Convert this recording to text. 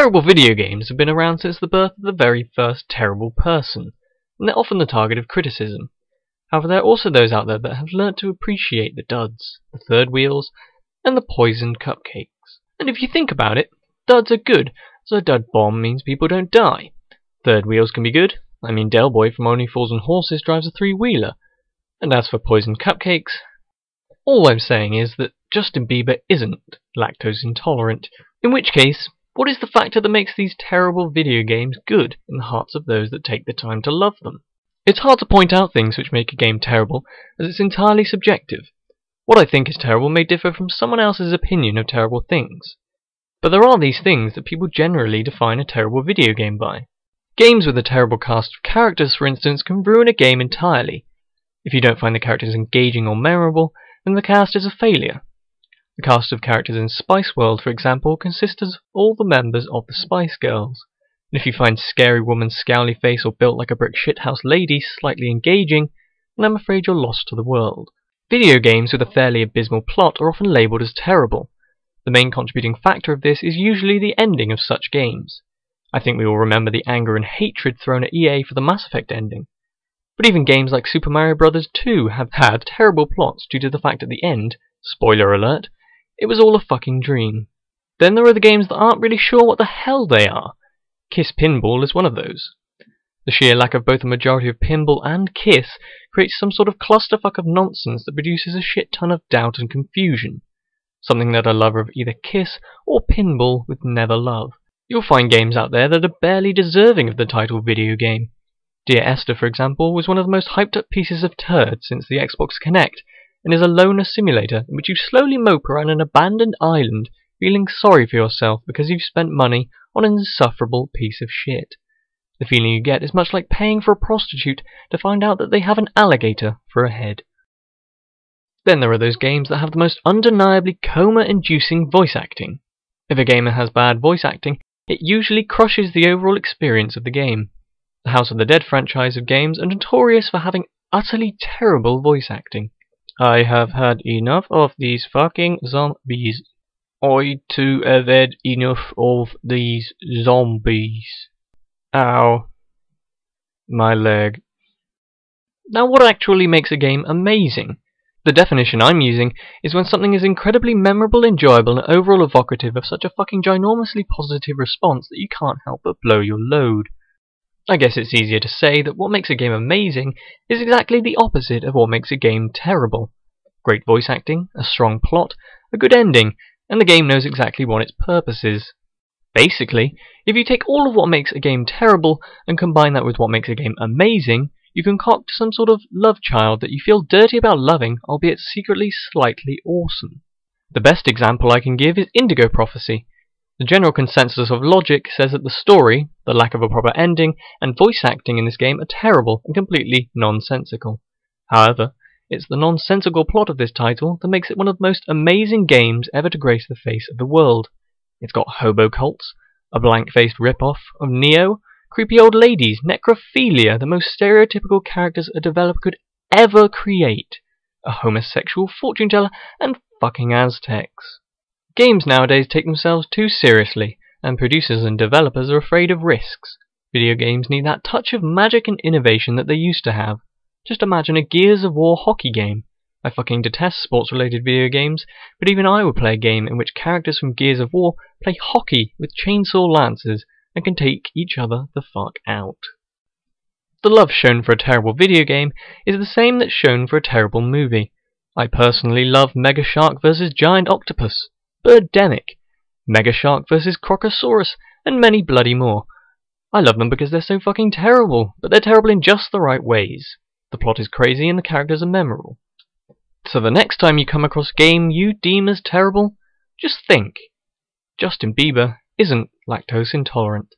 Terrible video games have been around since the birth of the very first terrible person, and they're often the target of criticism. However, there are also those out there that have learnt to appreciate the duds, the third wheels, and the poisoned cupcakes. And if you think about it, duds are good, so a dud bomb means people don't die. Third wheels can be good. I mean, Del Boy from Only Fools and Horses drives a three-wheeler. And as for poisoned cupcakes, all I'm saying is that Justin Bieber isn't lactose intolerant. In which case, what is the factor that makes these terrible video games good in the hearts of those that take the time to love them? It's hard to point out things which make a game terrible, as it's entirely subjective. What I think is terrible may differ from someone else's opinion of terrible things. But there are these things that people generally define a terrible video game by. Games with a terrible cast of characters, for instance, can ruin a game entirely. If you don't find the characters engaging or memorable, then the cast is a failure. The cast of characters in Spice World, for example, consists of all the members of the Spice Girls. And if you find Scary Woman's scowly face or Built Like a Brick Shithouse Lady slightly engaging, then I'm afraid you're lost to the world. Video games with a fairly abysmal plot are often labelled as terrible. The main contributing factor of this is usually the ending of such games. I think we all remember the anger and hatred thrown at EA for the Mass Effect ending. But even games like Super Mario Bros. 2 have had terrible plots due to the fact at the end, spoiler alert, it was all a fucking dream. Then there are the games that aren't really sure what the hell they are. Kiss Pinball is one of those. The sheer lack of both a majority of pinball and Kiss creates some sort of clusterfuck of nonsense that produces a shit ton of doubt and confusion. Something that a lover of either Kiss or pinball would never love. You'll find games out there that are barely deserving of the title video game. Dear Esther, for example, was one of the most hyped up pieces of turd since the Xbox Kinect, and is a loner simulator in which you slowly mope around an abandoned island feeling sorry for yourself because you've spent money on an insufferable piece of shit. The feeling you get is much like paying for a prostitute to find out that they have an alligator for a head. Then there are those games that have the most undeniably coma-inducing voice acting. If a game has bad voice acting, it usually crushes the overall experience of the game. The House of the Dead franchise of games are notorious for having utterly terrible voice acting. I have had enough of these fucking zombies. I too have had enough of these zombies. Ow. My leg. Now, what actually makes a game amazing? The definition I'm using is when something is incredibly memorable, enjoyable, and overall evocative of such a fucking ginormously positive response that you can't help but blow your load. I guess it's easier to say that what makes a game amazing is exactly the opposite of what makes a game terrible. Great voice acting, a strong plot, a good ending, and the game knows exactly what its purpose is. Basically, if you take all of what makes a game terrible and combine that with what makes a game amazing, you concoct some sort of love child that you feel dirty about loving, albeit secretly slightly awesome. The best example I can give is Indigo Prophecy. The general consensus of logic says that the story, the lack of a proper ending, and voice acting in this game are terrible and completely nonsensical. However, it's the nonsensical plot of this title that makes it one of the most amazing games ever to grace the face of the world. It's got hobo cults, a blank-faced rip-off of Neo, creepy old ladies, necrophilia, the most stereotypical characters a developer could ever create, a homosexual fortune teller, and fucking Aztecs. Games nowadays take themselves too seriously, and producers and developers are afraid of risks. Video games need that touch of magic and innovation that they used to have. Just imagine a Gears of War hockey game. I fucking detest sports-related video games, but even I would play a game in which characters from Gears of War play hockey with chainsaw lances and can take each other the fuck out. The love shown for a terrible video game is the same that's shown for a terrible movie. I personally love Mega Shark vs. Giant Octopus, Birdemic, Mega Shark vs. Crocosaurus, and many bloody more. I love them because they're so fucking terrible, but they're terrible in just the right ways. The plot is crazy and the characters are memorable. So the next time you come across a game you deem as terrible, just think, Justin Bieber isn't lactose intolerant.